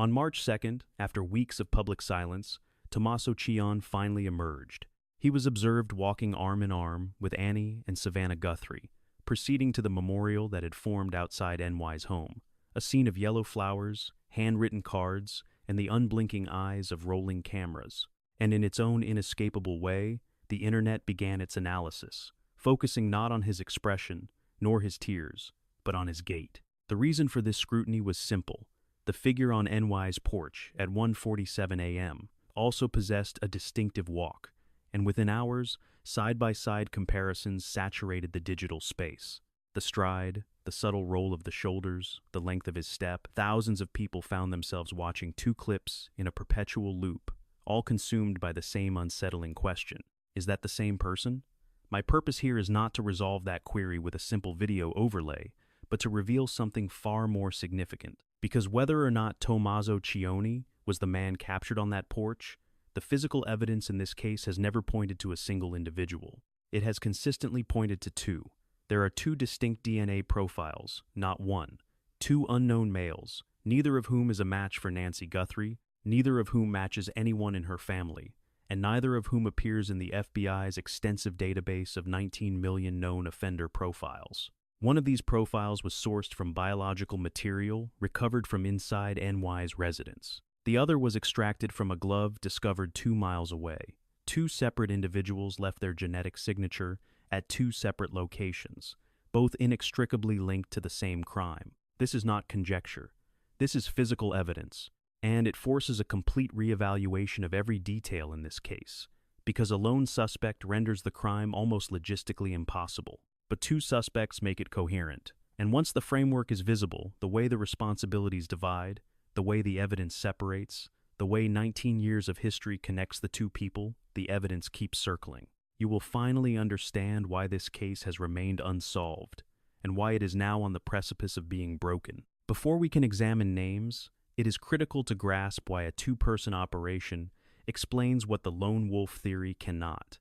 On March 2nd, after weeks of public silence, Tommaso Cioni finally emerged. He was observed walking arm in arm with Annie and Savannah Guthrie, proceeding to the memorial that had formed outside NY's home, a scene of yellow flowers, handwritten cards, and the unblinking eyes of rolling cameras. And in its own inescapable way, the internet began its analysis, focusing not on his expression, nor his tears, but on his gait. The reason for this scrutiny was simple. The figure on NY's porch at 1:47 a.m. also possessed a distinctive walk, and within hours, side-by-side comparisons saturated the digital space. The stride, the subtle roll of the shoulders, the length of his step, thousands of people found themselves watching two clips in a perpetual loop, all consumed by the same unsettling question. Is that the same person? My purpose here is not to resolve that query with a simple video overlay, but to reveal something far more significant. Because whether or not Tommaso Cioni was the man captured on that porch, the physical evidence in this case has never pointed to a single individual. It has consistently pointed to two. There are two distinct DNA profiles, not one. Two unknown males, neither of whom is a match for Nancy Guthrie, neither of whom matches anyone in her family, and neither of whom appears in the FBI's extensive database of 19 million known offender profiles. One of these profiles was sourced from biological material recovered from inside NY's residence. The other was extracted from a glove discovered 2 miles away. Two separate individuals left their genetic signature at two separate locations, both inextricably linked to the same crime. This is not conjecture. This is physical evidence, and it forces a complete reevaluation of every detail in this case, because a lone suspect renders the crime almost logistically impossible. But two suspects make it coherent, and once the framework is visible, the way the responsibilities divide, the way the evidence separates, the way 19 years of history connects the two people, the evidence keeps circling. You will finally understand why this case has remained unsolved, and why it is now on the precipice of being broken. Before we can examine names, it is critical to grasp why a two-person operation explains what the lone wolf theory cannot.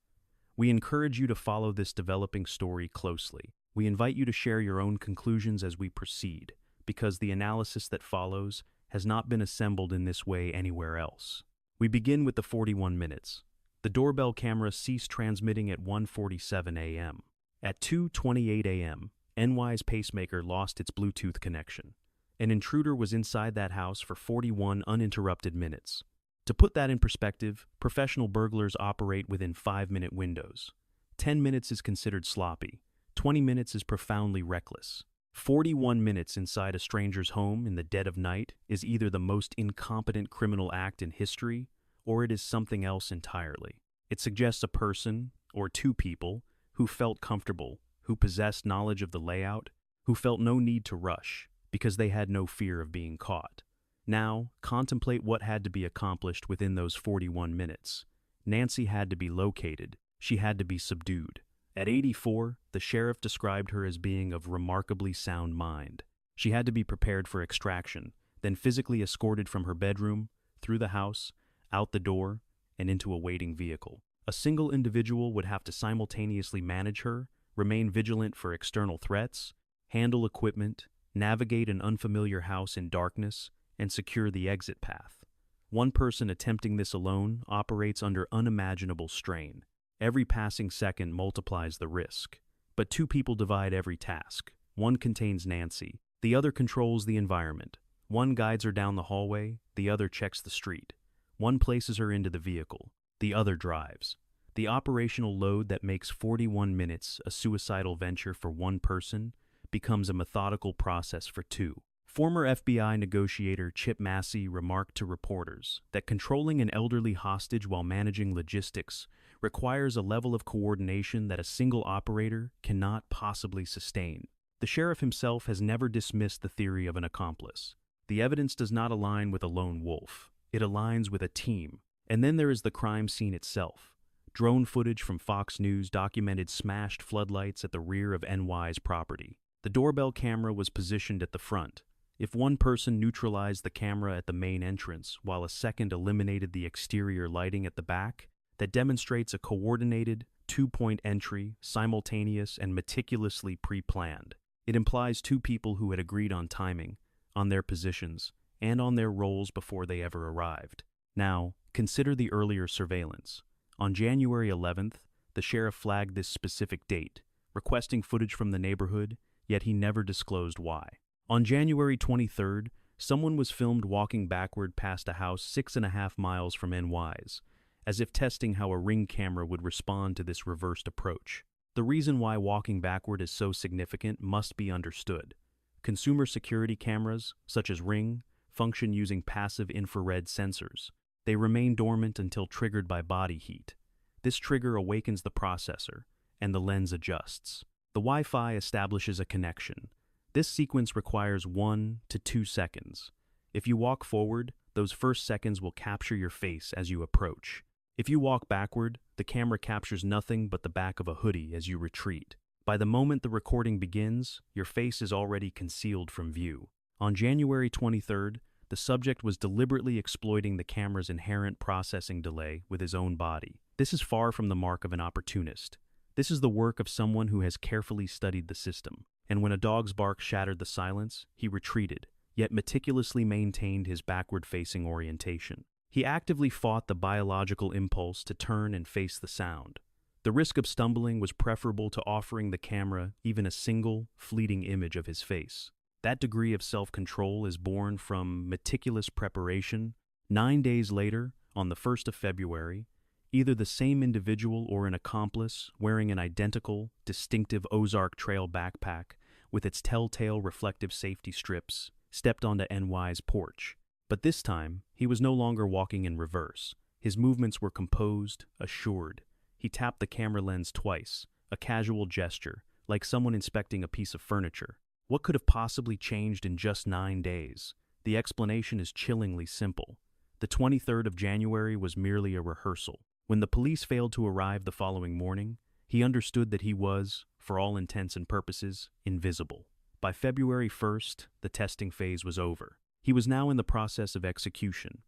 We encourage you to follow this developing story closely. We invite you to share your own conclusions as we proceed, because the analysis that follows has not been assembled in this way anywhere else. We begin with the 41 minutes. The doorbell camera ceased transmitting at 1:47 a.m. At 2:28 a.m., NY's pacemaker lost its Bluetooth connection. An intruder was inside that house for 41 uninterrupted minutes. To put that in perspective, professional burglars operate within 5-minute windows. 10 minutes is considered sloppy. 20 minutes is profoundly reckless. 41 minutes inside a stranger's home in the dead of night is either the most incompetent criminal act in history, or it is something else entirely. It suggests a person, or two people, who felt comfortable, who possessed knowledge of the layout, who felt no need to rush, because they had no fear of being caught. Now, contemplate what had to be accomplished within those 41 minutes. Nancy had to be located. She had to be subdued. At 84, the sheriff described her as being of remarkably sound mind. She had to be prepared for extraction, then physically escorted from her bedroom, through the house, out the door, and into a waiting vehicle. A single individual would have to simultaneously manage her, remain vigilant for external threats, handle equipment, navigate an unfamiliar house in darkness, and secure the exit path. One person attempting this alone operates under unimaginable strain. Every passing second multiplies the risk. But two people divide every task. One contains Nancy. The other controls the environment. One guides her down the hallway. The other checks the street. One places her into the vehicle. The other drives. The operational load that makes 41 minutes a suicidal venture for one person becomes a methodical process for two. Former FBI negotiator Chip Massie remarked to reporters that controlling an elderly hostage while managing logistics requires a level of coordination that a single operator cannot possibly sustain. The sheriff himself has never dismissed the theory of an accomplice. The evidence does not align with a lone wolf. It aligns with a team. And then there is the crime scene itself. Drone footage from Fox News documented smashed floodlights at the rear of NY's property. The doorbell camera was positioned at the front. If one person neutralized the camera at the main entrance while a second eliminated the exterior lighting at the back, that demonstrates a coordinated, two-point entry, simultaneous and meticulously pre-planned. It implies two people who had agreed on timing, on their positions, and on their rolls before they ever arrived. Now, consider the earlier surveillance. On January 11th, the sheriff flagged this specific date, requesting footage from the neighborhood, yet he never disclosed why. On January 23rd, someone was filmed walking backward past a house 6.5 miles from NY's, as if testing how a Ring camera would respond to this reversed approach. The reason why walking backward is so significant must be understood. Consumer security cameras, such as Ring, function using passive infrared sensors. They remain dormant until triggered by body heat. This trigger awakens the processor, and the lens adjusts. The Wi-Fi establishes a connection. This sequence requires 1 to 2 seconds. If you walk forward, those first seconds will capture your face as you approach. If you walk backward, the camera captures nothing but the back of a hoodie as you retreat. By the moment the recording begins, your face is already concealed from view. On January 23rd, the subject was deliberately exploiting the camera's inherent processing delay with his own body. This is far from the mark of an opportunist. This is the work of someone who has carefully studied the system. And when a dog's bark shattered the silence, he retreated, yet meticulously maintained his backward-facing orientation. He actively fought the biological impulse to turn and face the sound. The risk of stumbling was preferable to offering the camera even a single, fleeting image of his face. That degree of self-control is born from meticulous preparation. 9 days later, on the 1st of February, either the same individual or an accomplice wearing an identical, distinctive Ozark Trail backpack with its telltale reflective safety strips stepped onto NY's porch. But this time, he was no longer walking in reverse. His movements were composed, assured. He tapped the camera lens twice, a casual gesture, like someone inspecting a piece of furniture. What could have possibly changed in just 9 days? The explanation is chillingly simple. The 23rd of January was merely a rehearsal. When the police failed to arrive the following morning, he understood that he was, for all intents and purposes, invisible. By February 1st, the testing phase was over. He was now in the process of execution.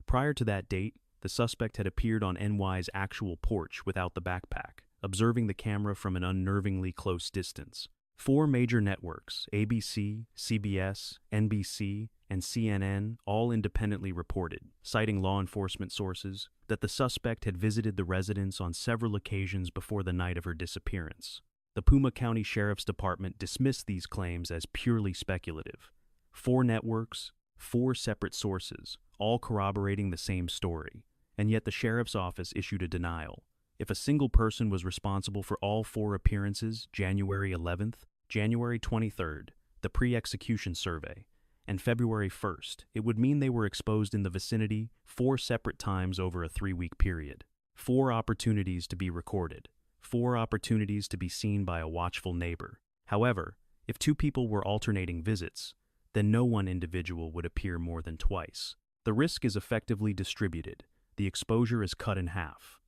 Prior to that date, the suspect had appeared on NY's actual porch without the backpack, observing the camera from an unnervingly close distance. 4 major networks, ABC, CBS, NBC, and CNN, all independently reported, citing law enforcement sources, that the suspect had visited the residence on several occasions before the night of her disappearance. The Pima County Sheriff's Department dismissed these claims as purely speculative. 4 networks, 4 separate sources, all corroborating the same story, and yet the sheriff's office issued a denial. If a single person was responsible for all 4 appearances, January 11th, January 23rd, the pre-execution survey, and February 1st, it would mean they were exposed in the vicinity 4 separate times over a 3-week period. 4 opportunities to be recorded. 4 opportunities to be seen by a watchful neighbor. However, if 2 people were alternating visits, then no one individual would appear more than twice. The risk is effectively distributed. The exposure is cut in half.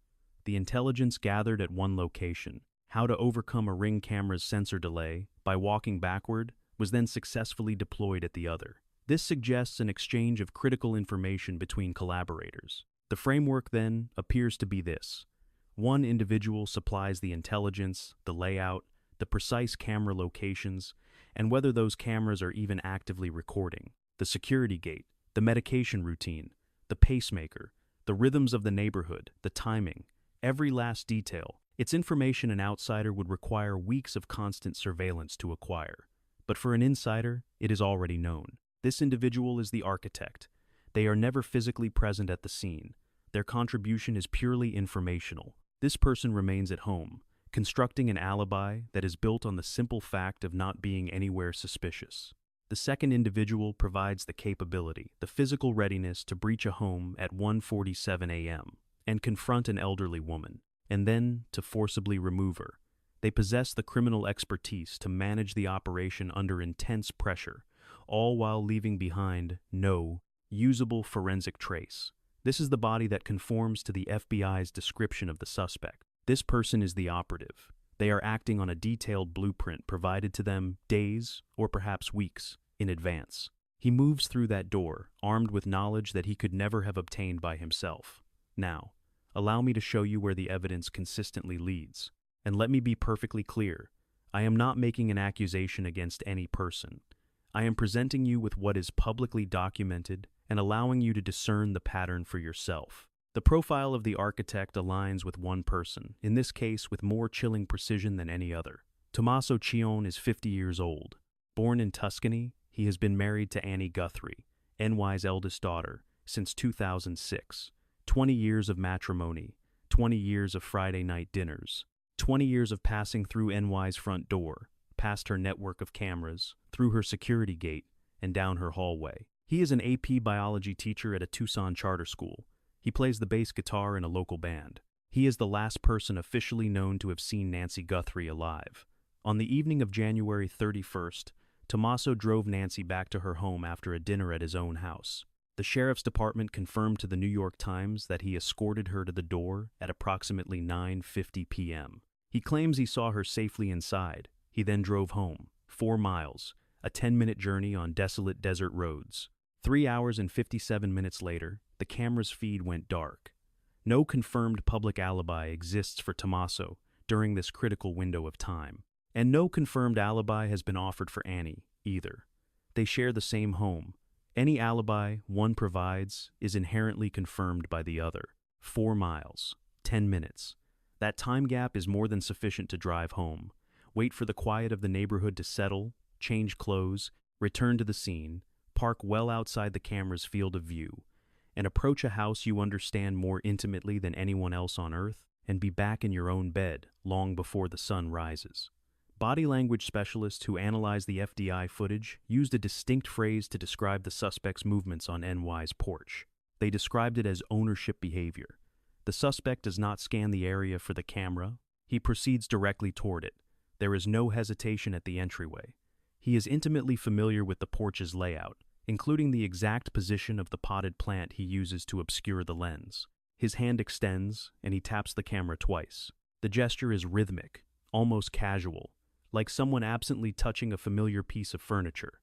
The intelligence gathered at one location, how to overcome a Ring camera's sensor delay by walking backward, was then successfully deployed at the other. This suggests an exchange of critical information between collaborators. The framework, then, appears to be this. One individual supplies the intelligence, the layout, the precise camera locations, and whether those cameras are even actively recording. The security gate, the medication routine, the pacemaker, the rhythms of the neighborhood, the timing, every last detail. It's information an outsider would require weeks of constant surveillance to acquire. But for an insider, it is already known. This individual is the architect. They are never physically present at the scene. Their contribution is purely informational. This person remains at home, constructing an alibi that is built on the simple fact of not being anywhere suspicious. The second individual provides the capability, the physical readiness to breach a home at 1:47 a.m. and confront an elderly woman, and then to forcibly remove her. They possess the criminal expertise to manage the operation under intense pressure, all while leaving behind no usable forensic trace. This is the body that conforms to the FBI's description of the suspect. This person is the operative. They are acting on a detailed blueprint provided to them days, or perhaps weeks, in advance. He moves through that door, armed with knowledge that he could never have obtained by himself. Now, allow me to show you where the evidence consistently leads. And let me be perfectly clear, I am not making an accusation against any person. I am presenting you with what is publicly documented and allowing you to discern the pattern for yourself. The profile of the architect aligns with one person, in this case with more chilling precision than any other. Tommaso Cioni is 50 years old. Born in Tuscany, he has been married to Nancy Guthrie, NY's eldest daughter, since 2006. 20 years of matrimony, 20 years of Friday night dinners, 20 years of passing through NY's front door, past her network of cameras, through her security gate, and down her hallway. He is an AP biology teacher at a Tucson charter school. He plays the bass guitar in a local band. He is the last person officially known to have seen Nancy Guthrie alive. On the evening of January 31st, Tommaso drove Nancy back to her home after a dinner at his own house. The sheriff's department confirmed to the New York Times that he escorted her to the door at approximately 9:50 p.m. He claims he saw her safely inside. He then drove home, 4 miles, a 10-minute journey on desolate desert roads. 3 hours and 57 minutes later, the camera's feed went dark. No confirmed public alibi exists for Tommaso during this critical window of time. And no confirmed alibi has been offered for Annie, either. They share the same home. Any alibi one provides is inherently confirmed by the other. 4 miles, 10 minutes. That time gap is more than sufficient to drive home, wait for the quiet of the neighborhood to settle, change clothes, return to the scene, park well outside the camera's field of view, and approach a house you understand more intimately than anyone else on earth, and be back in your own bed long before the sun rises. Body language specialists who analyzed the FDI footage used a distinct phrase to describe the suspect's movements on NY's porch. They described it as ownership behavior. The suspect does not scan the area for the camera. He proceeds directly toward it. There is no hesitation at the entryway. He is intimately familiar with the porch's layout, including the exact position of the potted plant he uses to obscure the lens. His hand extends, and he taps the camera twice. The gesture is rhythmic, almost casual, like someone absently touching a familiar piece of furniture.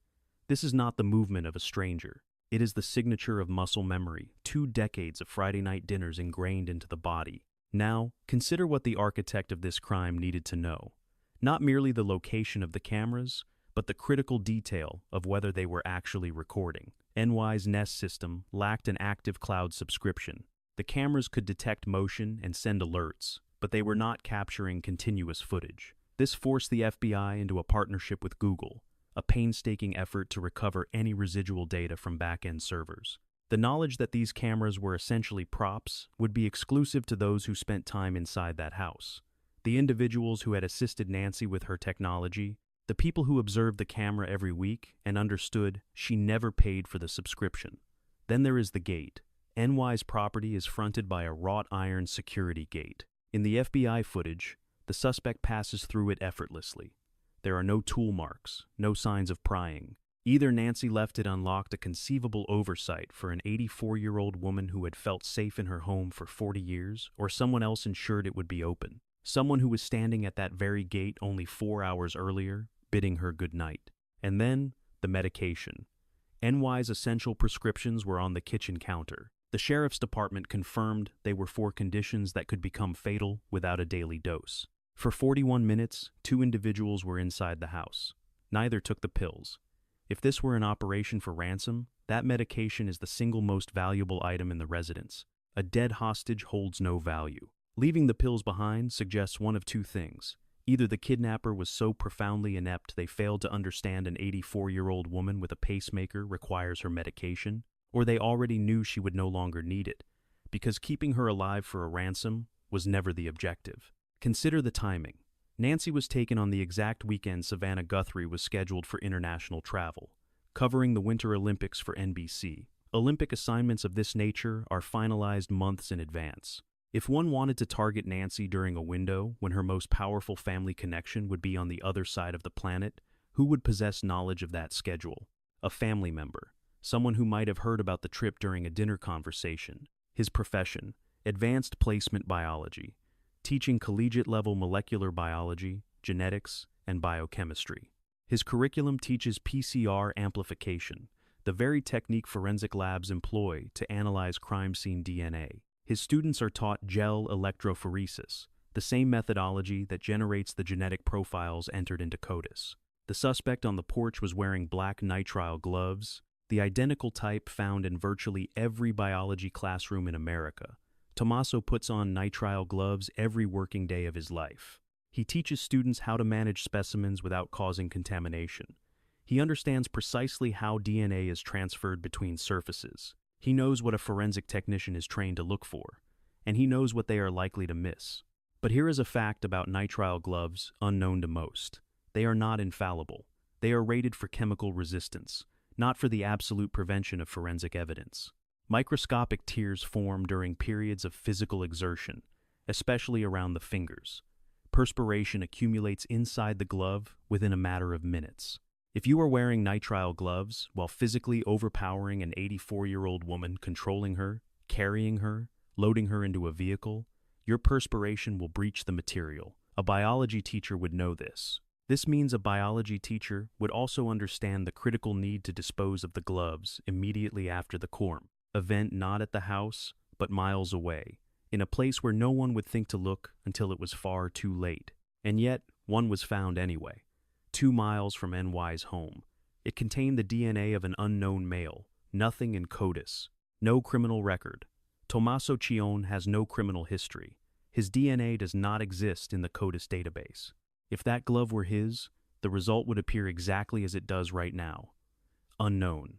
This is not the movement of a stranger. It is the signature of muscle memory, 2 decades of Friday night dinners ingrained into the body. Now, consider what the architect of this crime needed to know. Not merely the location of the cameras, but the critical detail of whether they were actually recording. NY's Nest system lacked an active cloud subscription. The cameras could detect motion and send alerts, but they were not capturing continuous footage. This forced the FBI into a partnership with Google, a painstaking effort to recover any residual data from back-end servers. The knowledge that these cameras were essentially props would be exclusive to those who spent time inside that house. The individuals who had assisted Nancy with her technology, the people who observed the camera every week and understood she never paid for the subscription. Then there is the gate. NY's property is fronted by a wrought iron security gate. In the FBI footage, the suspect passes through it effortlessly. There are no tool marks, no signs of prying. Either Nancy left it unlocked, a conceivable oversight for an 84-year-old woman who had felt safe in her home for 40 years, or someone else ensured it would be open. Someone who was standing at that very gate only 4 hours earlier, bidding her good night. And then, the medication. NY's essential prescriptions were on the kitchen counter. The sheriff's department confirmed they were for conditions that could become fatal without a daily dose. For 41 minutes, 2 individuals were inside the house. Neither took the pills. If this were an operation for ransom, that medication is the single most valuable item in the residence. A dead hostage holds no value. Leaving the pills behind suggests one of 2 things. Either the kidnapper was so profoundly inept they failed to understand an 84-year-old woman with a pacemaker requires her medication, or they already knew she would no longer need it, because keeping her alive for a ransom was never the objective. Consider the timing. Nancy was taken on the exact weekend Savannah Guthrie was scheduled for international travel, covering the Winter Olympics for NBC. Olympic assignments of this nature are finalized months in advance. If one wanted to target Nancy during a window when her most powerful family connection would be on the other side of the planet, who would possess knowledge of that schedule? A family member, someone who might have heard about the trip during a dinner conversation. His profession, advanced placement biology, teaching collegiate-level molecular biology, genetics, and biochemistry. His curriculum teaches PCR amplification, the very technique forensic labs employ to analyze crime scene DNA. His students are taught gel electrophoresis, the same methodology that generates the genetic profiles entered into CODIS. The suspect on the porch was wearing black nitrile gloves, the identical type found in virtually every biology classroom in America. Tommaso puts on nitrile gloves every working day of his life. He teaches students how to manage specimens without causing contamination. He understands precisely how DNA is transferred between surfaces. He knows what a forensic technician is trained to look for, and he knows what they are likely to miss. But here is a fact about nitrile gloves unknown to most. They are not infallible. They are rated for chemical resistance, not for the absolute prevention of forensic evidence. Microscopic tears form during periods of physical exertion, especially around the fingers. Perspiration accumulates inside the glove within a matter of minutes. If you are wearing nitrile gloves while physically overpowering an 84-year-old woman, controlling her, carrying her, loading her into a vehicle, your perspiration will breach the material. A biology teacher would know this. This means a biology teacher would also understand the critical need to dispose of the gloves immediately after the crime event, not at the house, but miles away, in a place where no one would think to look until it was far too late. And yet, one was found anyway, 2 miles from NY's home. It contained the DNA of an unknown male, nothing in CODIS, no criminal record. Tommaso Cioni has no criminal history. His DNA does not exist in the CODIS database. If that glove were his, the result would appear exactly as it does right now. Unknown.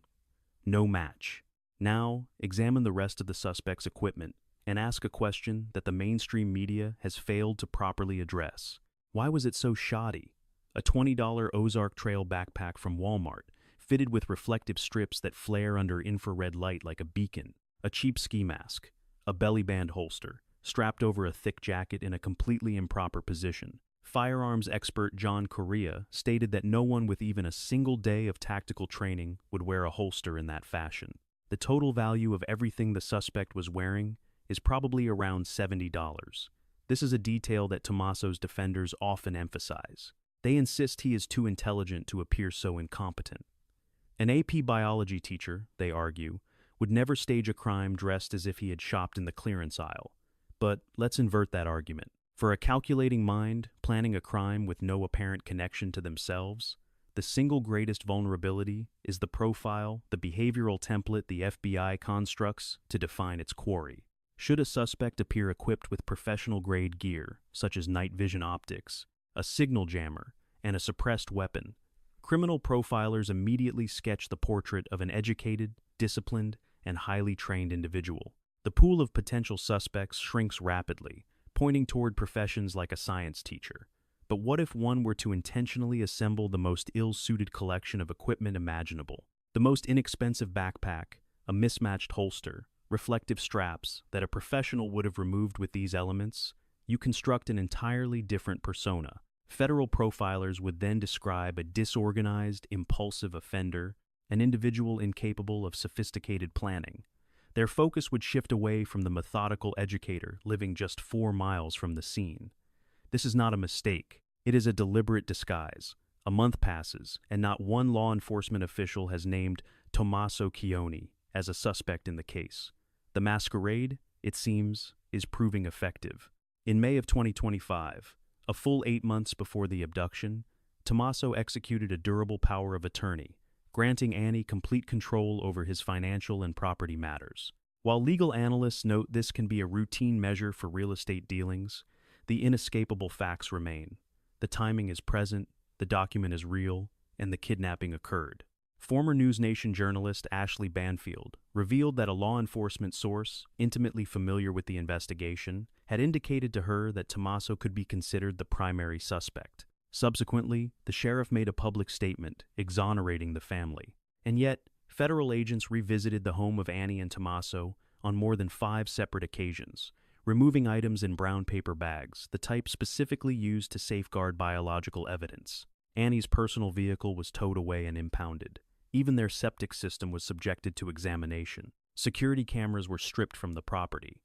No match. Now, examine the rest of the suspect's equipment and ask a question that the mainstream media has failed to properly address. Why was it so shoddy? A $20 Ozark Trail backpack from Walmart, fitted with reflective strips that flare under infrared light like a beacon, a cheap ski mask, a belly band holster, strapped over a thick jacket in a completely improper position. Firearms expert John Correa stated that no one with even a single day of tactical training would wear a holster in that fashion. The total value of everything the suspect was wearing is probably around $70. This is a detail that Tommaso's defenders often emphasize. They insist he is too intelligent to appear so incompetent. An AP biology teacher, they argue, would never stage a crime dressed as if he had shopped in the clearance aisle. But let's invert that argument. For a calculating mind planning a crime with no apparent connection to themselves, the single greatest vulnerability is the profile, the behavioral template the FBI constructs to define its quarry. Should a suspect appear equipped with professional-grade gear, such as night vision optics, a signal jammer, and a suppressed weapon, criminal profilers immediately sketch the portrait of an educated, disciplined, and highly trained individual. The pool of potential suspects shrinks rapidly, pointing toward professions like a science teacher. But what if one were to intentionally assemble the most ill-suited collection of equipment imaginable? The most inexpensive backpack, a mismatched holster, reflective straps that a professional would have removed with these elements, you construct an entirely different persona. Federal profilers would then describe a disorganized, impulsive offender, an individual incapable of sophisticated planning. Their focus would shift away from the methodical educator living just 4 miles from the scene. This is not a mistake. It is a deliberate disguise. A month passes, and not one law enforcement official has named Tommaso Cioni as a suspect in the case. The masquerade, it seems, is proving effective. In May of 2025, a full 8 months before the abduction, Tommaso executed a durable power of attorney, granting Annie complete control over his financial and property matters. While legal analysts note this can be a routine measure for real estate dealings, the inescapable facts remain. The timing is present, the document is real, and the kidnapping occurred. Former News Nation journalist Ashley Banfield revealed that a law enforcement source, intimately familiar with the investigation, had indicated to her that Tommaso could be considered the primary suspect. Subsequently, the sheriff made a public statement exonerating the family. And yet, federal agents revisited the home of Annie and Tommaso on more than 5 separate occasions, removing items in brown paper bags, the type specifically used to safeguard biological evidence. Annie's personal vehicle was towed away and impounded. Even their septic system was subjected to examination. Security cameras were stripped from the property.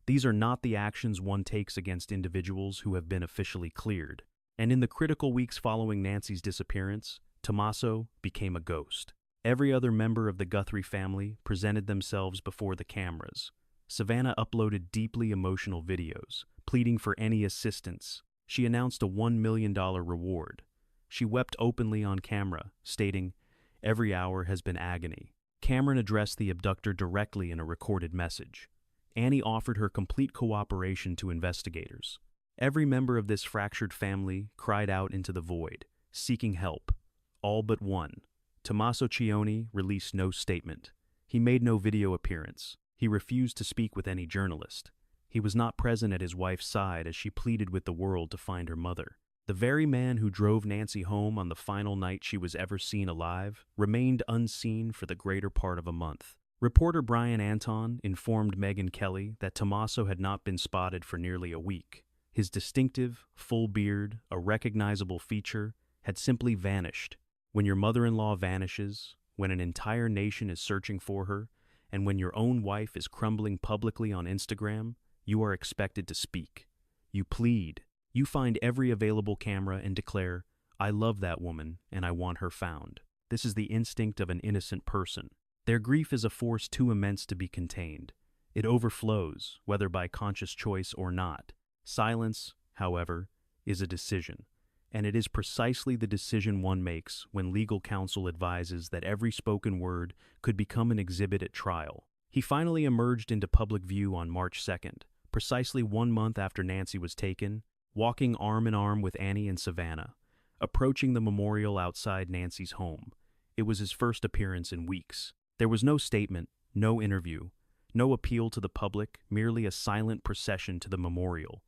These are not the actions one takes against individuals who have been officially cleared. And in the critical weeks following Nancy's disappearance, Tommaso became a ghost. Every other member of the Guthrie family presented themselves before the cameras. Savannah uploaded deeply emotional videos, pleading for any assistance. She announced a $1 million reward. She wept openly on camera, stating, "Every hour has been agony." Cameron addressed the abductor directly in a recorded message. Annie offered her complete cooperation to investigators. Every member of this fractured family cried out into the void, seeking help. All but one. Tommaso Cioni released no statement. He made no video appearance. He refused to speak with any journalist. He was not present at his wife's side as she pleaded with the world to find her mother. The very man who drove Nancy home on the final night she was ever seen alive remained unseen for the greater part of a month. Reporter Brian Anton informed Megyn Kelly that Tommaso had not been spotted for nearly a week. His distinctive, full beard, a recognizable feature, had simply vanished. When your mother-in-law vanishes, when an entire nation is searching for her, and when your own wife is crumbling publicly on Instagram, you are expected to speak. You plead. You find every available camera and declare, "I love that woman and I want her found." This is the instinct of an innocent person. Their grief is a force too immense to be contained. It overflows, whether by conscious choice or not. Silence, however, is a decision, and it is precisely the decision one makes when legal counsel advises that every spoken word could become an exhibit at trial. He finally emerged into public view on March 2nd, precisely 1 month after Nancy was taken, walking arm in arm with Annie and Savannah, approaching the memorial outside Nancy's home. It was his first appearance in weeks. There was no statement, no interview, no appeal to the public, merely a silent procession to the memorial.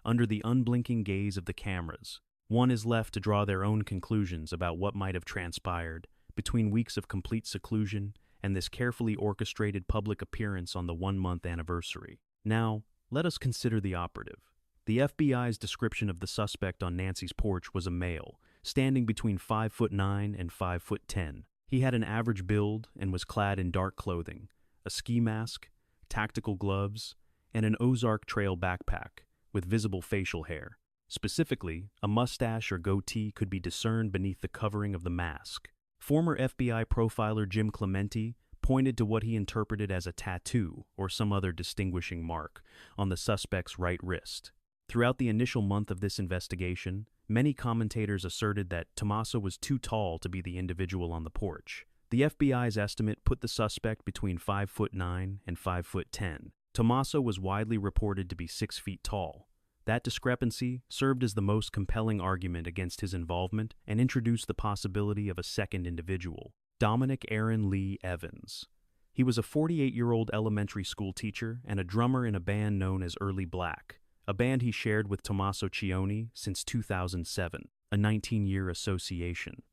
Under the unblinking gaze of the cameras, one is left to draw their own conclusions about what might have transpired between weeks of complete seclusion and this carefully orchestrated public appearance on the 1-month anniversary. Now, let us consider the operative. The FBI's description of the suspect on Nancy's porch was a male, standing between 5'9" and 5'10". He had an average build and was clad in dark clothing, a ski mask, tactical gloves, and an Ozark Trail backpack with visible facial hair. Specifically, a mustache or goatee could be discerned beneath the covering of the mask. Former FBI profiler Jim Clemente pointed to what he interpreted as a tattoo or some other distinguishing mark on the suspect's right wrist. Throughout the initial month of this investigation, many commentators asserted that Tommaso was too tall to be the individual on the porch. The FBI's estimate put the suspect between 5'9" and 5'10". Tommaso was widely reported to be 6 feet tall. That discrepancy served as the most compelling argument against his involvement and introduced the possibility of a second individual, Dominic Aaron Lee Evans. He was a 48-year-old elementary school teacher and a drummer in a band known as Early Black, a band he shared with Tommaso Cioni since 2007, a 19-year association.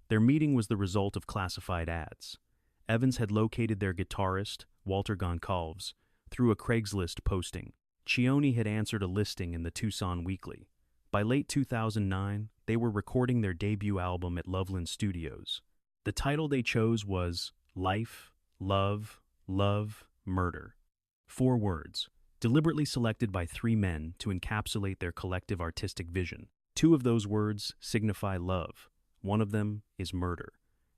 Their meeting was the result of classified ads. Evans had located their guitarist, Walter Goncalves, through a Craigslist posting. Cioni had answered a listing in the Tucson Weekly. By late 2009, they were recording their debut album at Loveland Studios. The title they chose was Life, Love, Love, Murder. 4 words, deliberately selected by 3 men to encapsulate their collective artistic vision. 2 of those words signify love. One of them is murder.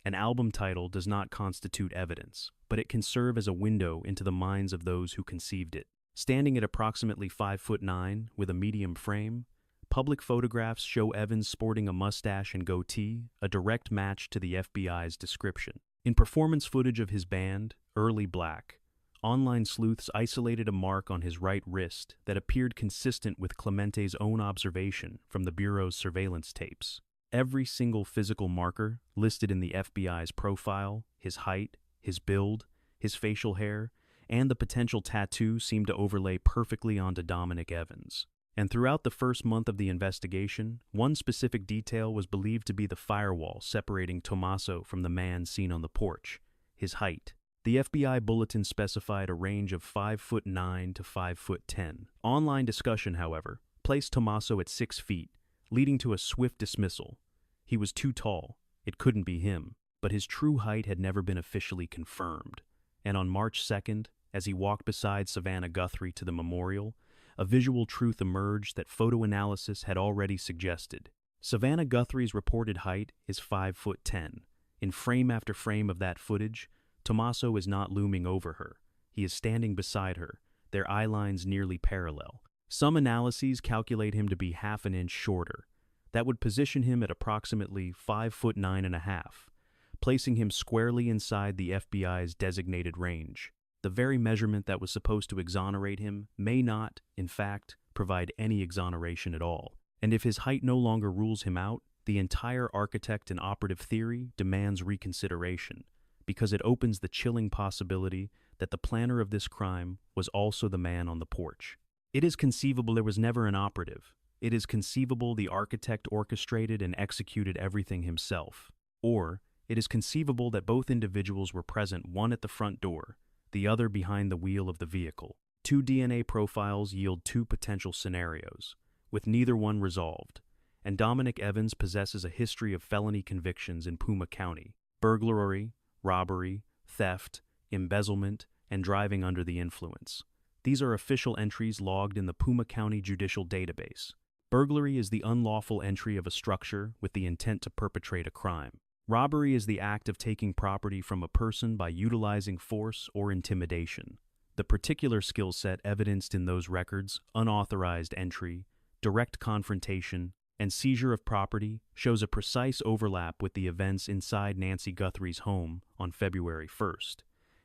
An album title does not constitute evidence, but it can serve as a window into the minds of those who conceived it. Standing at approximately 5'9" with a medium frame, public photographs show Evans sporting a mustache and goatee, a direct match to the FBI's description. In performance footage of his band, Early Black, online sleuths isolated a mark on his right wrist that appeared consistent with Clemente's own observation from the Bureau's surveillance tapes. Every single physical marker listed in the FBI's profile, his height, his build, his facial hair, and the potential tattoo seemed to overlay perfectly onto Dominic Evans. And throughout the first month of the investigation, one specific detail was believed to be the firewall separating Tommaso from the man seen on the porch, his height. The FBI bulletin specified a range of 5'9" to 5'10". Online discussion, however, placed Tommaso at 6 feet, leading to a swift dismissal. He was too tall. It couldn't be him. But his true height had never been officially confirmed. And on March 2nd, as he walked beside Savannah Guthrie to the memorial, a visual truth emerged that photo analysis had already suggested. Savannah Guthrie's reported height is 5'10". In frame after frame of that footage, Tommaso is not looming over her. He is standing beside her, their eye lines nearly parallel. Some analyses calculate him to be half an inch shorter. That would position him at approximately 5'9.5", placing him squarely inside the FBI's designated range. The very measurement that was supposed to exonerate him may not, in fact, provide any exoneration at all. And if his height no longer rules him out, the entire architect and operative theory demands reconsideration, because it opens the chilling possibility that the planner of this crime was also the man on the porch. It is conceivable there was never an operative. It is conceivable the architect orchestrated and executed everything himself. Or, it is conceivable that both individuals were present, one at the front door, the other behind the wheel of the vehicle. 2 DNA profiles yield 2 potential scenarios, with neither one resolved, and Dominic Evans possesses a history of felony convictions in Puma County: burglary, robbery, theft, embezzlement, and driving under the influence. These are official entries logged in the Puma County Judicial Database. Burglary is the unlawful entry of a structure with the intent to perpetrate a crime. Robbery is the act of taking property from a person by utilizing force or intimidation. The particular skill set evidenced in those records, unauthorized entry, direct confrontation, and seizure of property, shows a precise overlap with the events inside Nancy Guthrie's home on February 1st,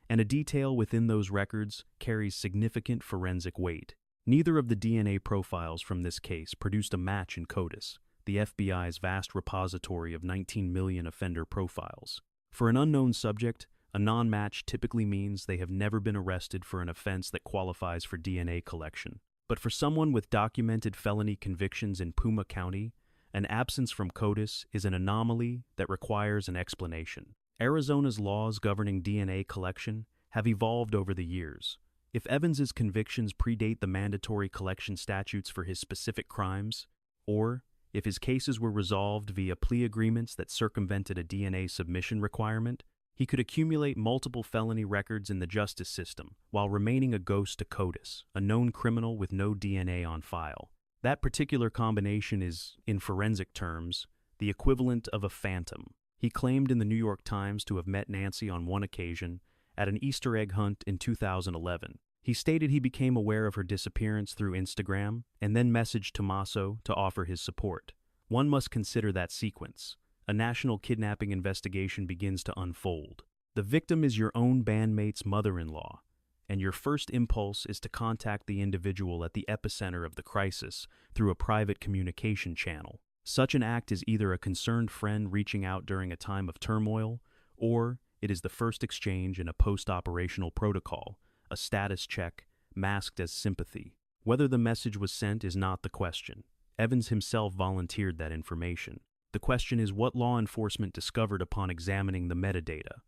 and a detail within those records carries significant forensic weight. Neither of the DNA profiles from this case produced a match in CODIS, the FBI's vast repository of 19 million offender profiles. For an unknown subject, a non-match typically means they have never been arrested for an offense that qualifies for DNA collection. But for someone with documented felony convictions in Puma County, an absence from CODIS is an anomaly that requires an explanation. Arizona's laws governing DNA collection have evolved over the years. If Evans's convictions predate the mandatory collection statutes for his specific crimes, or if his cases were resolved via plea agreements that circumvented a DNA submission requirement, he could accumulate multiple felony records in the justice system while remaining a ghost to CODIS, a known criminal with no DNA on file. That particular combination is, in forensic terms, the equivalent of a phantom. He claimed in the New York Times to have met Nancy on one occasion at an Easter egg hunt in 2011. He stated he became aware of her disappearance through Instagram and then messaged Tommaso to offer his support. One must consider that sequence. A national kidnapping investigation begins to unfold. The victim is your own bandmate's mother-in-law, and your first impulse is to contact the individual at the epicenter of the crisis through a private communication channel. Such an act is either a concerned friend reaching out during a time of turmoil, or it is the first exchange in a post-operational protocol, a status check masked as sympathy. Whether the message was sent is not the question. Evans himself volunteered that information. The question is what law enforcement discovered upon examining the metadata,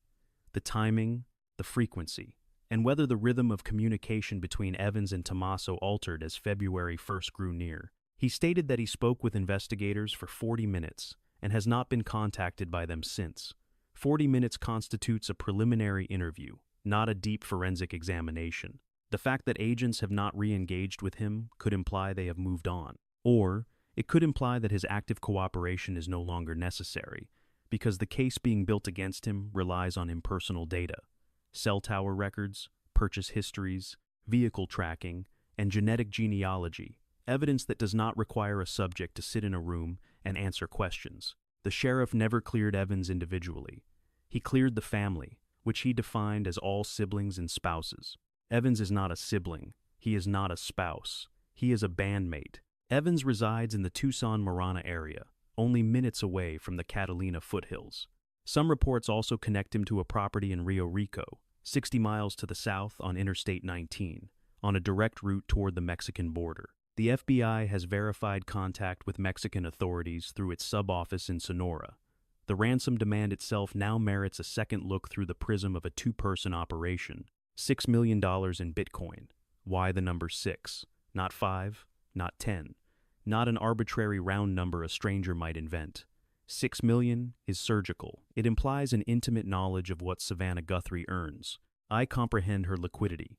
the timing, the frequency, and whether the rhythm of communication between Evans and Tommaso altered as February 1st grew near. He stated that he spoke with investigators for 40 minutes and has not been contacted by them since. 40 minutes constitutes a preliminary interview, not a deep forensic examination. The fact that agents have not re-engaged with him could imply they have moved on, or it could imply that his active cooperation is no longer necessary, because the case being built against him relies on impersonal data: cell tower records, purchase histories, vehicle tracking, and genetic genealogy, evidence that does not require a subject to sit in a room and answer questions. The sheriff never cleared Evans individually. He cleared the family, which he defined as all siblings and spouses. Evans is not a sibling. He is not a spouse. He is a bandmate. Evans resides in the Tucson-Marana area, only minutes away from the Catalina Foothills. Some reports also connect him to a property in Rio Rico, 60 miles to the south on Interstate 19, on a direct route toward the Mexican border. The FBI has verified contact with Mexican authorities through its sub-office in Sonora. The ransom demand itself now merits a second look through the prism of a two-person operation. $6 million in Bitcoin. Why the number 6? Not 5, not 10. Not an arbitrary round number a stranger might invent. 6 million is surgical. It implies an intimate knowledge of what Savannah Guthrie earns. I comprehend her liquidity.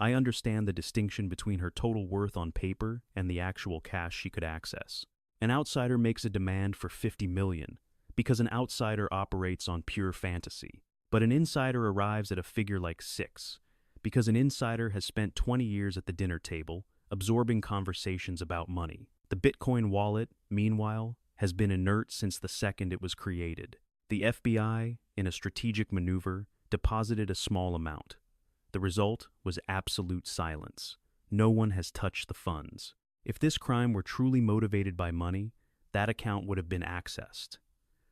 I understand the distinction between her total worth on paper and the actual cash she could access. An outsider makes a demand for 50 million because an outsider operates on pure fantasy. But an insider arrives at a figure like 6 because an insider has spent 20 years at the dinner table absorbing conversations about money. The Bitcoin wallet, meanwhile, has been inert since the second it was created. The FBI, in a strategic maneuver, deposited a small amount. The result was absolute silence. No one has touched the funds. If this crime were truly motivated by money, that account would have been accessed.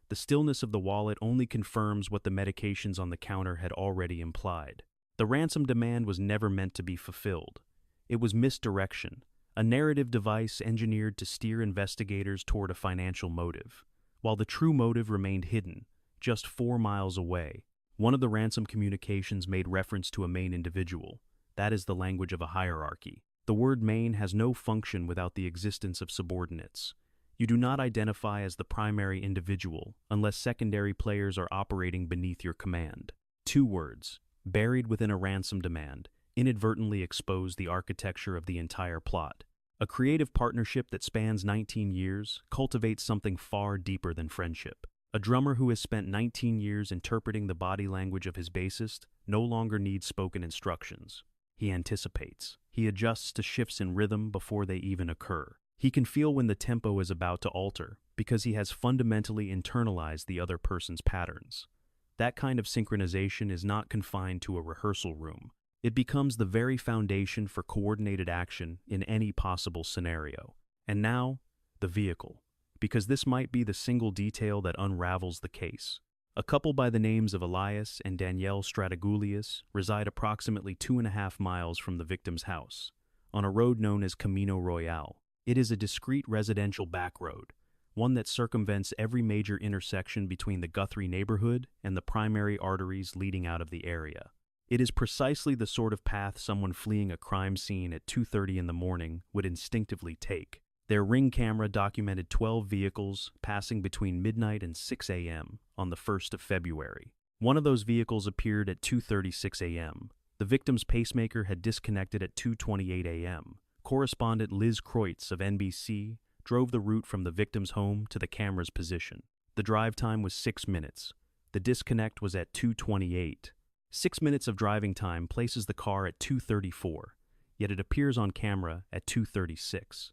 The stillness of the wallet only confirms what the medications on the counter had already implied. The ransom demand was never meant to be fulfilled. It was misdirection, a narrative device engineered to steer investigators toward a financial motive. While the true motive remained hidden, just 4 miles away, one of the ransom communications made reference to a main individual. That is the language of a hierarchy. The word main has no function without the existence of subordinates. You do not identify as the primary individual unless secondary players are operating beneath your command. 2 words, buried within a ransom demand, inadvertently expose the architecture of the entire plot. A creative partnership that spans 19 years cultivates something far deeper than friendship. A drummer who has spent 19 years interpreting the body language of his bassist no longer needs spoken instructions. He anticipates. He adjusts to shifts in rhythm before they even occur. He can feel when the tempo is about to alter because he has fundamentally internalized the other person's patterns. That kind of synchronization is not confined to a rehearsal room. It becomes the very foundation for coordinated action in any possible scenario. And now, the vehicle, because this might be the single detail that unravels the case. A couple by the names of Elias and Danielle Strategoulias reside approximately 2.5 miles from the victim's house, on a road known as Camino Royale. It is a discreet residential back road, one that circumvents every major intersection between the Guthrie neighborhood and the primary arteries leading out of the area. It is precisely the sort of path someone fleeing a crime scene at 2:30 in the morning would instinctively take. Their Ring camera documented 12 vehicles passing between midnight and 6 a.m. on the 1st of February. One of those vehicles appeared at 2:36 a.m. The victim's pacemaker had disconnected at 2:28 a.m. Correspondent Liz Kreutz of NBC drove the route from the victim's home to the camera's position. The drive time was 6 minutes. The disconnect was at 2:28. 6 minutes of driving time places the car at 2:34, yet it appears on camera at 2:36.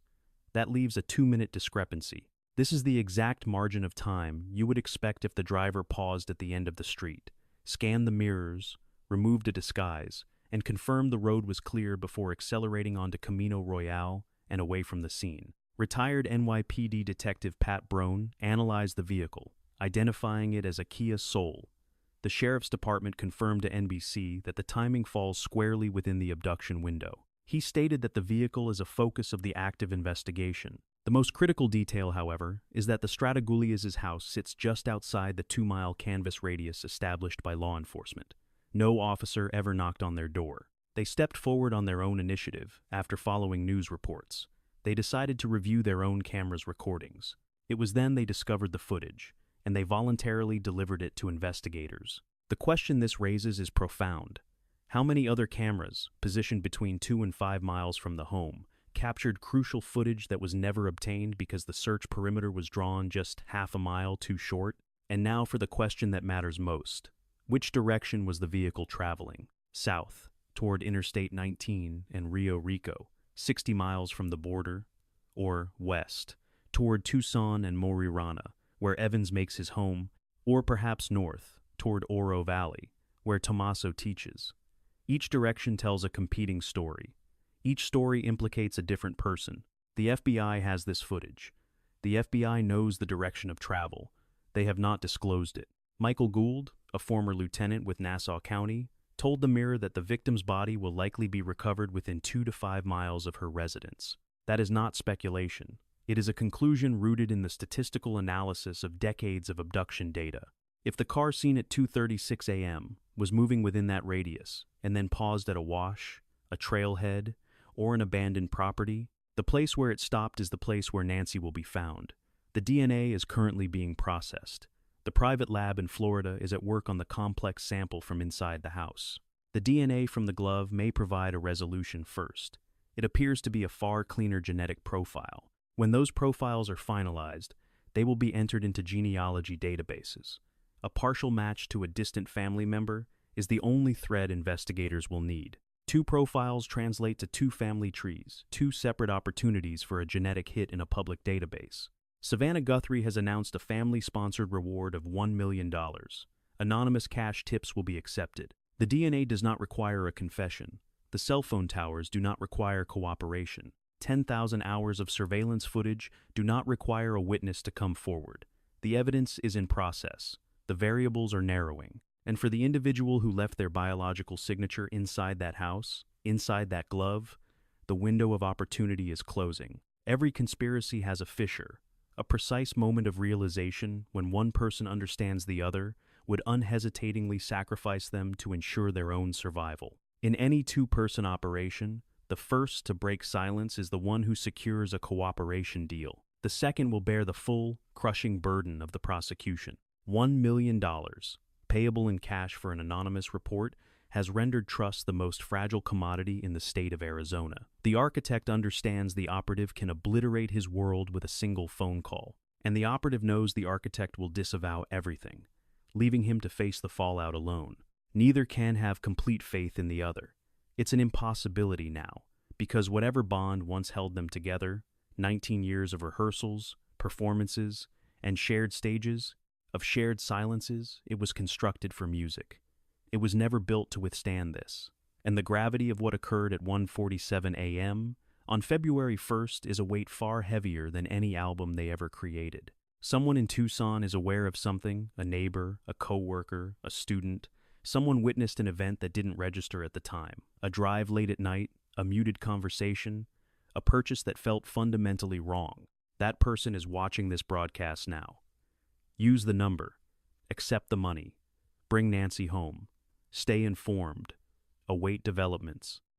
That leaves a 2-minute discrepancy. This is the exact margin of time you would expect if the driver paused at the end of the street, scanned the mirrors, removed a disguise, and confirmed the road was clear before accelerating onto Camino Royale and away from the scene. Retired NYPD Detective Pat Brown analyzed the vehicle, identifying it as a Kia Soul. The sheriff's department confirmed to NBC that the timing falls squarely within the abduction window. He stated that the vehicle is a focus of the active investigation. The most critical detail, however, is that the Strategoulias' house sits just outside the 2-mile canvas radius established by law enforcement. No officer ever knocked on their door. They stepped forward on their own initiative after following news reports. They decided to review their own camera's recordings. It was then they discovered the footage, and they voluntarily delivered it to investigators. The question this raises is profound. How many other cameras, positioned between 2 and 5 miles from the home, captured crucial footage that was never obtained because the search perimeter was drawn just half a mile too short? And now for the question that matters most. Which direction was the vehicle traveling? South, toward Interstate 19 and Rio Rico, 60 miles from the border? Or west, toward Tucson and Morirana, where Evans makes his home? Or perhaps north, toward Oro Valley, where Tommaso teaches? Each direction tells a competing story. Each story implicates a different person. The FBI has this footage. The FBI knows the direction of travel. They have not disclosed it. Michael Gould, a former lieutenant with Nassau County, told the Mirror that the victim's body will likely be recovered within 2 to 5 miles of her residence. That is not speculation. It is a conclusion rooted in the statistical analysis of decades of abduction data. If the car seen at 2:36 a.m. was moving within that radius and then paused at a wash, a trailhead, or an abandoned property, the place where it stopped is the place where Nancy will be found. The DNA is currently being processed. The private lab in Florida is at work on the complex sample from inside the house. The DNA from the glove may provide a resolution first. It appears to be a far cleaner genetic profile. When those profiles are finalized, they will be entered into genealogy databases. A partial match to a distant family member is the only thread investigators will need. 2 profiles translate to 2 family trees, 2 separate opportunities for a genetic hit in a public database. Savannah Guthrie has announced a family-sponsored reward of $1 million. Anonymous cash tips will be accepted. The DNA does not require a confession. The cell phone towers do not require cooperation. 10,000 hours of surveillance footage do not require a witness to come forward. The evidence is in process. The variables are narrowing. And for the individual who left their biological signature inside that house, inside that glove, the window of opportunity is closing. Every conspiracy has a fissure. A precise moment of realization when one person understands the other would unhesitatingly sacrifice them to ensure their own survival. In any two-person operation, the first to break silence is the one who secures a cooperation deal. The second will bear the full, crushing burden of the prosecution. $1 million, payable in cash for an anonymous report, has rendered trust the most fragile commodity in the state of Arizona. The architect understands the operative can obliterate his world with a single phone call, and the operative knows the architect will disavow everything, leaving him to face the fallout alone. Neither can have complete faith in the other. It's an impossibility now, because whatever bond once held them together, 19 years of rehearsals, performances, and shared stages, of shared silences, it was constructed for music. It was never built to withstand this. And the gravity of what occurred at 1:47 a.m. on February 1st is a weight far heavier than any album they ever created. Someone in Tucson is aware of something, a neighbor, a coworker, a student. Someone witnessed an event that didn't register at the time. A drive late at night, a muted conversation, a purchase that felt fundamentally wrong. That person is watching this broadcast now. Use the number. Accept the money. Bring Nancy home. Stay informed. Await developments.